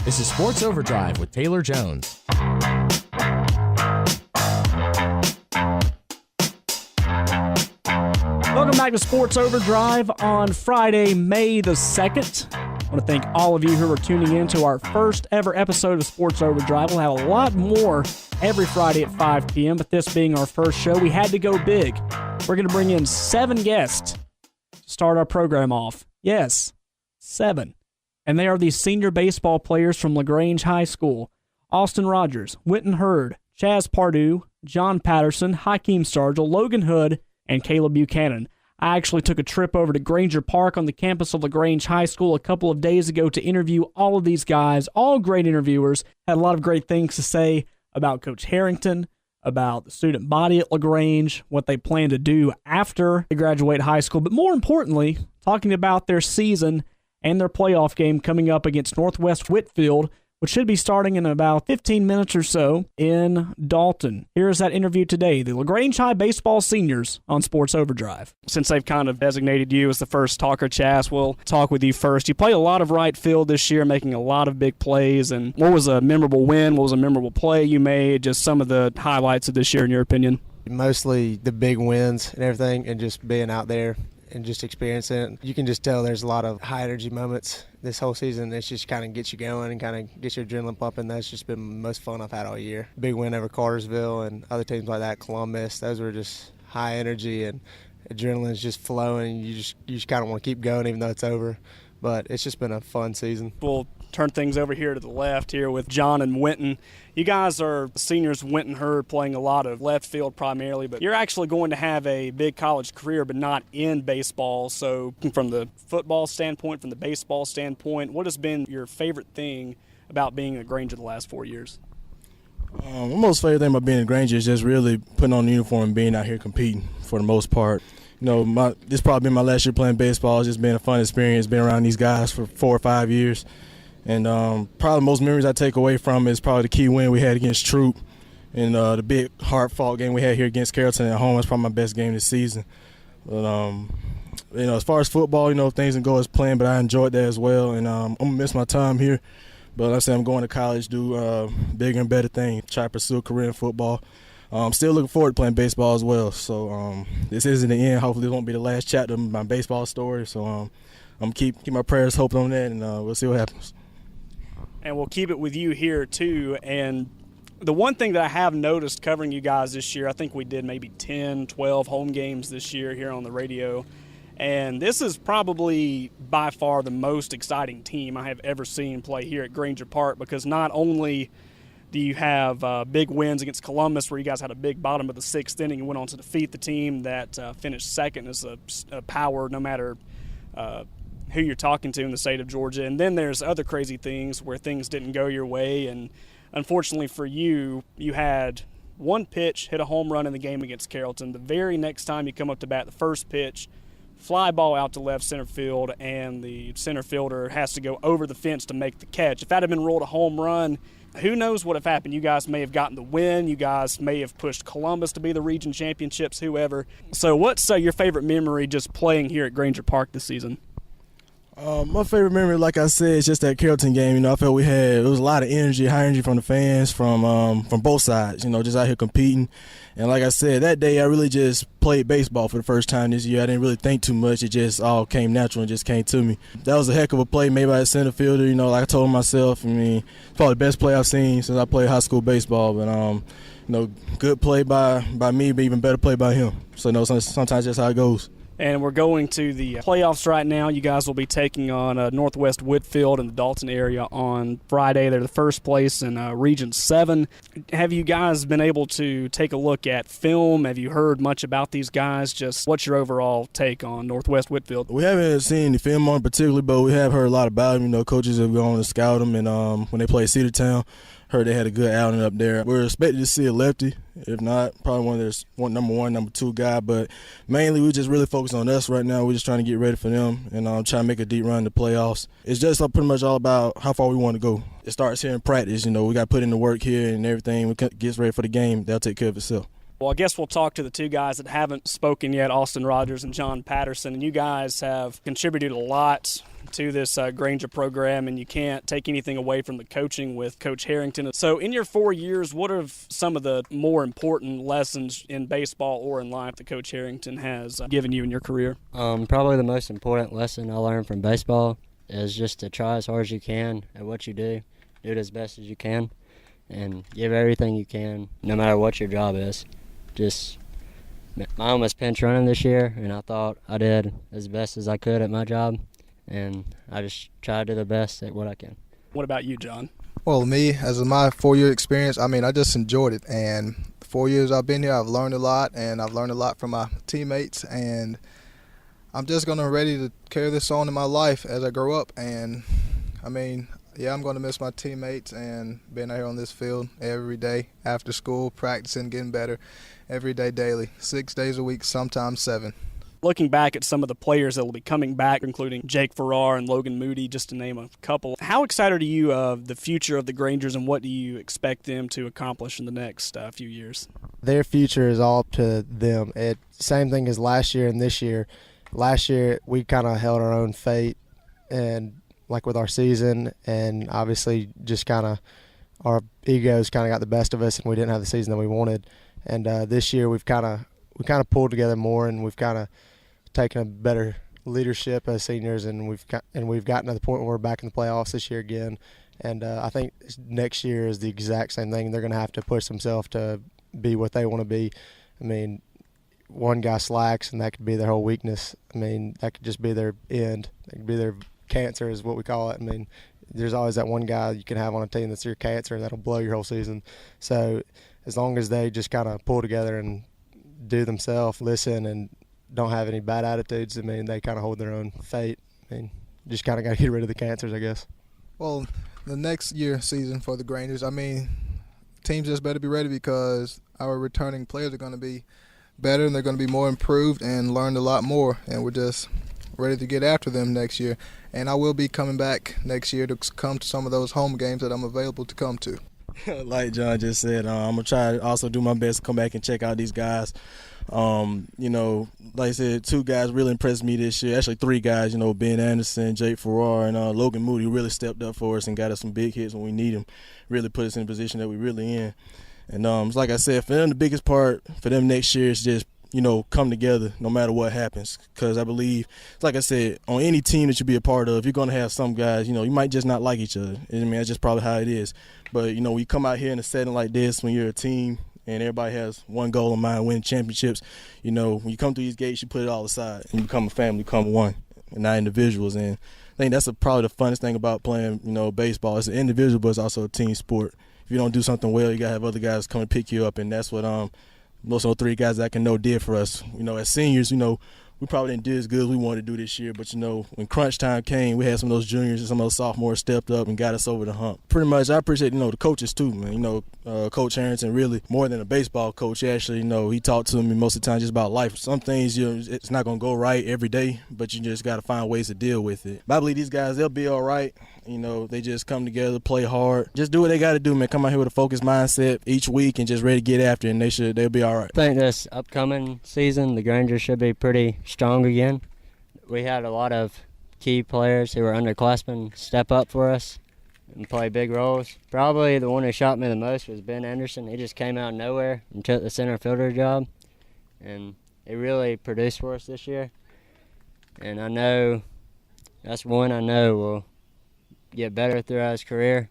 This is Sports Overdrive with Taylor Jones. Welcome back to Sports Overdrive on Friday, May the 2nd. I want to thank all of you who are tuning in to our first ever episode of Sports Overdrive. We'll have a lot more every Friday at 5 p.m., but this being our first show, we had to go big. We're going to bring in 7 guests to start our program off. Yes, 7. And they are the senior baseball players from LaGrange High School. Austin Rogers, Winton Hurd, Chaz Pardue, John Patterson, Hakeem Stargell, Logan Hood, and Caleb Buchanan. I actually took a trip over to Granger Park on the campus of LaGrange High School a couple of days ago to interview all of these guys, all great interviewers. Had a lot of great things to say about Coach Harrington, about the student body at LaGrange, what they plan to do after they graduate high school, but more importantly, talking about their season and their playoff game coming up against Northwest Whitfield, which should be starting in about 15 minutes or so in Dalton. Here is that interview today, the LaGrange High baseball seniors on Sports Overdrive. Since they've kind of designated you as the first talker, Chaz, we'll talk with you first. You played a lot of right field this year, making a lot of big plays. And what was a memorable win? What was a memorable play you made? Just some of the highlights of this year, in your opinion. Mostly the big wins and everything, and just being out there and just experiencing it. You can just tell there's a lot of high energy moments this whole season. It's just kind of gets you going and kind of gets your adrenaline pumping. That's just been the most fun I've had all year. Big win over Cartersville and other teams like that, Columbus. Those were just high energy and adrenaline is just flowing. You just kind of want to keep going even though it's over. But it's just been a fun season. We'll turn things over here to the left here with John and Winton. You guys are seniors, Winton Hurd, playing a lot of left field primarily, but you're actually going to have a big college career, but not in baseball. So from the football standpoint, from the baseball standpoint, what has been your favorite thing about being at Granger the last 4 years? My most favorite thing about being at Granger is just really putting on the uniform and being out here competing for the most part. You know, this probably been my last year playing baseball. It's just been a fun experience, being around these guys for 4 or 5 years. And probably the most memories I take away from is probably the key win we had against Troop and the big hard-fought game we had here against Carrollton at home. That's probably my best game this season. But, you know, as far as football, you know, things didn't go as planned, but I enjoyed that as well. And I'm going to miss my time here. But like I said, I'm going to college, do bigger and better things, try to pursue a career in football. I'm still looking forward to playing baseball as well. So this isn't the end. Hopefully it won't be the last chapter of my baseball story. So I'm going to keep my prayers hoping on that, and we'll see what happens. And we'll keep it with you here, too. And the one thing that I have noticed covering you guys this year, I think we did maybe 10, 12 home games this year here on the radio. And this is probably by far the most exciting team I have ever seen play here at Granger Park, because not only do you have big wins against Columbus, where you guys had a big bottom of the 6th inning and went on to defeat the team that finished second as a power, no matter who you're talking to in the state of Georgia. And then there's other crazy things where things didn't go your way. And unfortunately for you, you had one pitch, hit a home run in the game against Carrollton. The very next time you come up to bat, the first pitch, fly ball out to left center field, and the center fielder has to go over the fence to make the catch. If that had been ruled a home run, who knows what would have happened. You guys may have gotten the win. You guys may have pushed Columbus to be the region championships, whoever. So what's your favorite memory just playing here at Granger Park this season? My favorite memory, like I said, is just that Carrollton game. You know, I felt it was a lot of energy, high energy from the fans, from both sides, you know, just out here competing. And like I said, that day I really just played baseball for the first time this year. I didn't really think too much. It just all came natural and just came to me. That was a heck of a play made by the center fielder. You know, like I told myself, I mean, it's probably the best play I've seen since I played high school baseball. But, you know, good play by me, but even better play by him. So, you know, sometimes that's how it goes. And we're going to the playoffs right now. You guys will be taking on Northwest Whitfield in the Dalton area on Friday. They're the first place in Region 7. Have you guys been able to take a look at film? Have you heard much about these guys? Just what's your overall take on Northwest Whitfield? We haven't seen the film on particularly, but we have heard a lot about them. You know, coaches have gone to scout them, and when they played Cedartown, heard they had a good outing up there. We're expected to see a lefty. If not, probably number one, number two guy. But mainly we just really focus on us right now. We're just trying to get ready for them and try to make a deep run in the playoffs. It's just pretty much all about how far we want to go. It starts here in practice. You know, we got to put in the work here and everything. We get ready for the game. They'll take care of itself. Well, I guess we'll talk to the two guys that haven't spoken yet, Austin Rogers and John Patterson. And you guys have contributed a lot to this Granger program, and you can't take anything away from the coaching with Coach Harrington. So in your 4 years, what are some of the more important lessons in baseball or in life that Coach Harrington has given you in your career? Probably the most important lesson I learned from baseball is just to try as hard as you can at what you do. Do it as best as you can, and give everything you can, no matter what your job is. Mine was pinch running this year, and I thought I did as best as I could at my job, and I just try to do the best at what I can. What about you, John? Well, me, as of my 4-year experience, I just enjoyed it. And the 4 years I've been here, I've learned a lot, and I've learned a lot from my teammates. And I'm just going to ready to carry this on in my life as I grow up. And, I'm going to miss my teammates and being out here on this field every day after school, practicing, getting better every day, daily, 6 days a week, sometimes 7. Looking back at some of the players that will be coming back, including Jake Farrar and Logan Moody, just to name a couple, how excited are you of the future of the Grangers, and what do you expect them to accomplish in the next few years? Their future is all up to them. Same thing as last year and this year. Last year we kind of held our own fate, and like with our season, and obviously just kind of our egos kind of got the best of us, and we didn't have the season that we wanted. And this year we kind of pulled together more, and we've kind of taken a better leadership as seniors, and we've gotten to the point where we're back in the playoffs this year again. And I think next year is the exact same thing. They're going to have to push themselves to be what they want to be. One guy slacks, and that could be their whole weakness. That could just be their end. It could be their cancer is what we call it. There's always that one guy you can have on a team that's your cancer, and that'll blow your whole season. So as long as they just kind of pull together and do themselves, listen, and don't have any bad attitudes, they kind of hold their own fate. Just kind of got to get rid of the cancers, I guess. Well, the next year season for the Grangers, teams just better be ready, because our returning players are going to be better, and they're going to be more improved and learned a lot more, and we're just ready to get after them next year. And I will be coming back next year to come to some of those home games that I'm available to come to. Like John just said, I'm going to try to also do my best to come back and check out these guys. Like I said, 2 guys really impressed me this year. Actually, 3 guys, Ben Anderson, Jake Farrar, and Logan Moody really stepped up for us and got us some big hits when we need them, really put us in the position that we're really in. And like I said, for them, the biggest part for them next year is just, come together no matter what happens. Because I believe, like I said, on any team that you be a part of, you're going to have some guys, you might just not like each other. That's just probably how it is. But, when you come out here in a setting like this, when you're a team and everybody has one goal in mind, win championships, when you come through these gates, you put it all aside and you become a family, become one, and not individuals. And I think that's probably the funnest thing about playing, baseball. It's an individual, but it's also a team sport. If you don't do something well, you got to have other guys come and pick you up, and that's what most of the 3 guys that I can know did for us. As seniors, we probably didn't do as good as we wanted to do this year, but when crunch time came, we had some of those juniors and some of those sophomores stepped up and got us over the hump. Pretty much, I appreciate the coaches too, man. Coach Harrington really more than a baseball coach. Actually, he talked to me most of the time just about life. Some things, it's not gonna go right every day, but you just got to find ways to deal with it. But I believe these guys, they'll be all right. They just come together, play hard, just do what they got to do, man. Come out here with a focused mindset each week and just ready to get after it, and they'll be all right. I think this upcoming season, the Grangers should be pretty strong again. We had a lot of key players who were underclassmen step up for us and play big roles. Probably the one who shocked me the most was Ben Anderson. He just came out of nowhere and took the center fielder job, and he really produced for us this year. And I know that's one I know will get better throughout his career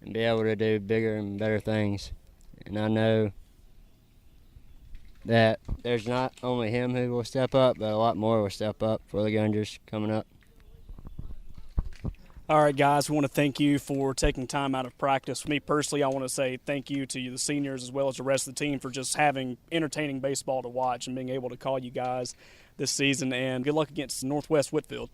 and be able to do bigger and better things. And I know that there's not only him who will step up, but a lot more will step up for the Grangers coming up. All right, guys, we want to thank you for taking time out of practice. For me personally, I want to say thank you to the seniors as well as the rest of the team for just having entertaining baseball to watch and being able to call you guys this season. And good luck against Northwest Whitfield.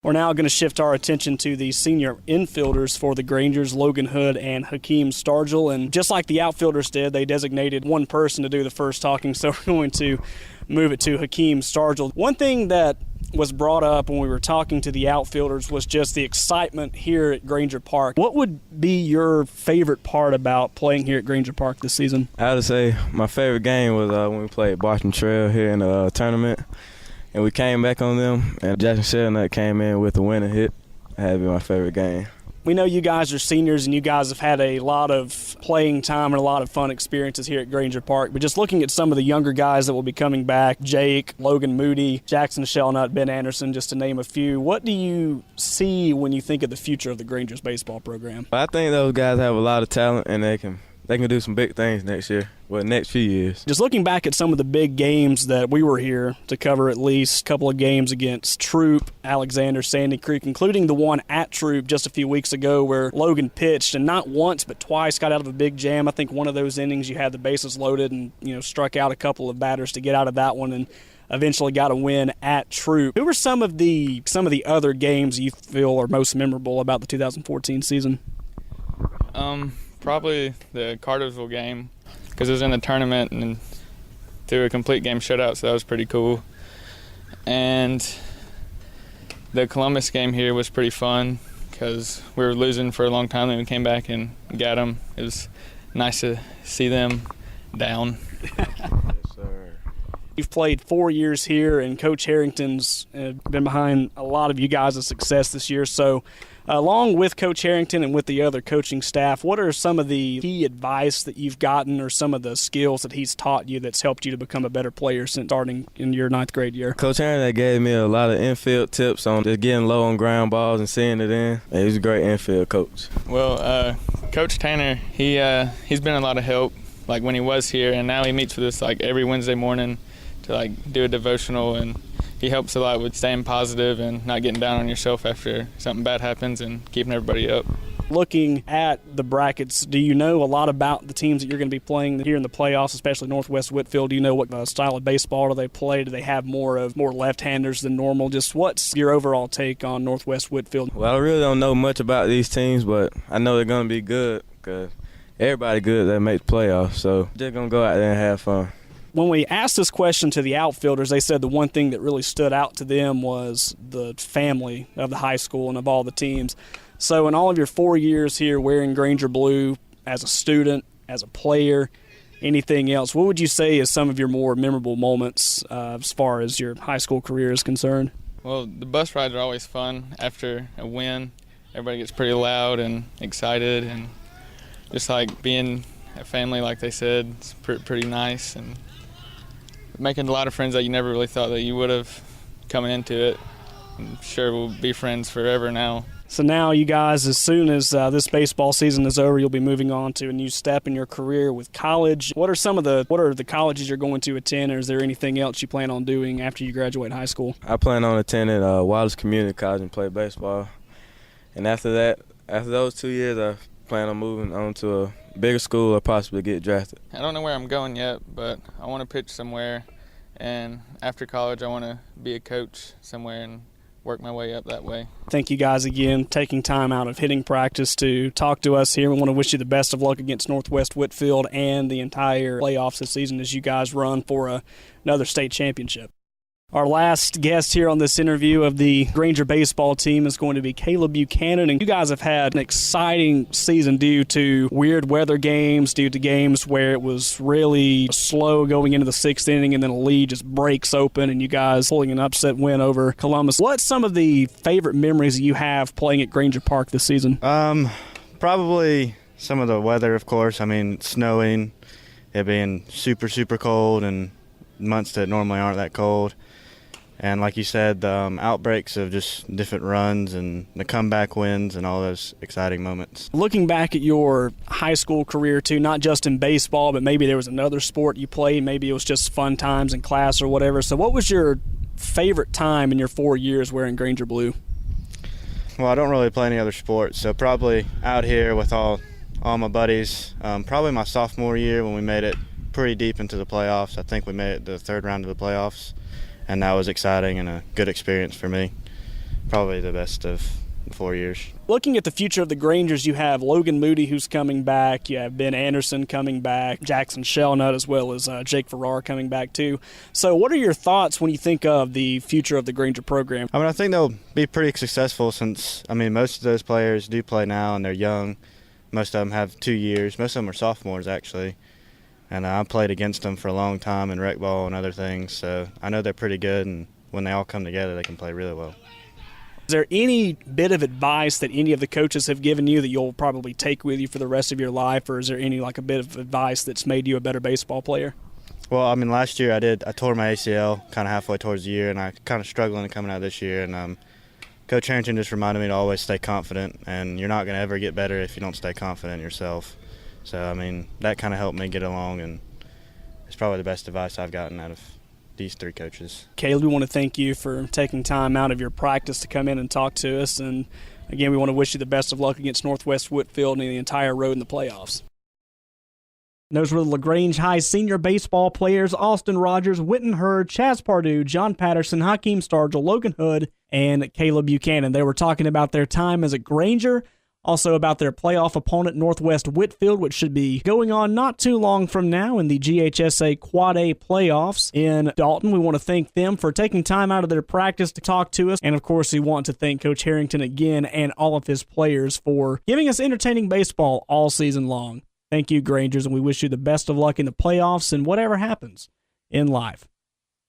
We're now going to shift our attention to the senior infielders for the Grangers, Logan Hood and Hakeem Stargell. And just like the outfielders did, they designated one person to do the first talking, so we're going to move it to Hakeem Stargell. One thing that was brought up when we were talking to the outfielders was just the excitement here at Granger Park. What would be your favorite part about playing here at Granger Park this season? I would say my favorite game was when we played Boston Trail here in the tournament. And we came back on them, and Jackson Shellnut came in with the winning hit. That had to be my favorite game. We know you guys are seniors, and you guys have had a lot of playing time and a lot of fun experiences here at Granger Park. But just looking at some of the younger guys that will be coming back, Jake, Logan Moody, Jackson Shellnut, Ben Anderson, just to name a few, what do you see when you think of the future of the Grangers baseball program? I think those guys have a lot of talent, and they can do some big things next year. Well, next few years. Just looking back at some of the big games that we were here to cover, at least a couple of games against Troop, Alexander, Sandy Creek, including the one at Troop just a few weeks ago where Logan pitched and not once but twice got out of a big jam. I think one of those innings you had the bases loaded and struck out a couple of batters to get out of that one and eventually got a win at Troop. Who were some of the other games you feel are most memorable about the 2014 season? Probably the Cartersville game, because it was in the tournament and through a complete game shutout, so that was pretty cool. And the Columbus game here was pretty fun because we were losing for a long time, and we came back and got them. It was nice to see them down. Yes, sir. You've played 4 years here, and Coach Harrington's been behind a lot of you guys' success this year. So along with Coach Harrington and with the other coaching staff, what are some of the key advice that you've gotten or some of the skills that he's taught you that's helped you to become a better player since starting in your 9th grade year? Coach Harrington gave me a lot of infield tips on just getting low on ground balls and seeing it in. And he's a great infield coach. Well, Coach Tanner, he's been a lot of help, like when he was here, and now he meets with us like every Wednesday morning to do a devotional, and he helps a lot with staying positive and not getting down on yourself after something bad happens and keeping everybody up. Looking at the brackets, do you know a lot about the teams that you're going to be playing here in the playoffs, especially Northwest Whitfield? Do you know what style of baseball do they play? Do they have more left-handers than normal? Just what's your overall take on Northwest Whitfield? Well, I really don't know much about these teams, but I know they're going to be good because everybody good that makes playoffs. So just going to go out there and have fun. When we asked this question to the outfielders, they said the one thing that really stood out to them was the family of the high school and of all the teams. So in all of your 4 years here wearing Granger blue, as a student, as a player, anything else, what would you say is some of your more memorable moments as far as your high school career is concerned? Well, the bus rides are always fun after a win. Everybody gets pretty loud and excited, and just being a family, like they said, it's pretty nice, and making a lot of friends that you never really thought that you would have coming into it. I'm sure we'll be friends forever now. So now you guys, as soon as this baseball season is over, you'll be moving on to a new step in your career with college. What are the colleges you're going to attend, or is there anything else you plan on doing after you graduate high school? I plan on attending Wallace Community College and play baseball. And after those 2 years, I plan on moving on to a bigger school or possibly get drafted. I don't know where I'm going yet, but I want to pitch somewhere, and after college I want to be a coach somewhere and work my way up that way. Thank you guys again taking time out of hitting practice to talk to us here. We want to wish you the best of luck against Northwest Whitfield and the entire playoffs this season as you guys run for another state championship. Our last guest here on this interview of the Granger baseball team is going to be Caleb Buchanan, and you guys have had an exciting season due to weird weather games, due to games where it was really slow going into the 6th inning and then a lead just breaks open and you guys pulling an upset win over Columbus. What's some of the favorite memories that you have playing at Granger Park this season? Probably some of the weather, of course. I mean, snowing, it being super, super cold, and months that normally aren't that cold. And like you said, the outbreaks of just different runs and the comeback wins and all those exciting moments. Looking back at your high school career, too, not just in baseball, but maybe there was another sport you played. Maybe it was just fun times in class or whatever. So what was your favorite time in your 4 years wearing Granger blue? Well, I don't really play any other sports, so probably out here with all my buddies. Probably my sophomore year when we made it pretty deep into the playoffs. I think we made it the 3rd round of the playoffs. And that was exciting and a good experience for me. probably the best of 4 years. Looking at the future of the Grangers, you have Logan Moody, who's coming back. You have Ben Anderson coming back, Jackson Shellnut, as well as Jake Farrar coming back too. So what are your thoughts when you think of the future of the Granger program? I think they'll be pretty successful since, most of those players do play now and they're young. Most of them have 2 years. Most of them are sophomores, actually. And I played against them for a long time in rec ball and other things, so I know they're pretty good, and when they all come together, they can play really well. Is there any bit of advice that any of the coaches have given you that you'll probably take with you for the rest of your life, or is there any a bit of advice that's made you a better baseball player? Well, last year I tore my ACL kind of halfway towards the year, and I kind of struggling coming out this year, and Coach Harrington just reminded me to always stay confident, and you're not going to ever get better if you don't stay confident in yourself. So, that kind of helped me get along, and it's probably the best advice I've gotten out of these 3 coaches. Caleb, we want to thank you for taking time out of your practice to come in and talk to us. And, again, we want to wish you the best of luck against Northwest Whitfield and the entire road in the playoffs. Those were the LaGrange High senior baseball players: Austin Rogers, Whitten Hurd, Chaz Pardue, John Patterson, Hakeem Stargell, Logan Hood, and Caleb Buchanan. They were talking about their time as a Granger, also about their playoff opponent, Northwest Whitfield, which should be going on not too long from now in the GHSA Quad A playoffs in Dalton. We want to thank them for taking time out of their practice to talk to us. And, of course, we want to thank Coach Harrington again and all of his players for giving us entertaining baseball all season long. Thank you, Grangers, and we wish you the best of luck in the playoffs and whatever happens in life.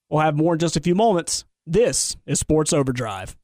We'll have more in just a few moments. This is Sports Overdrive.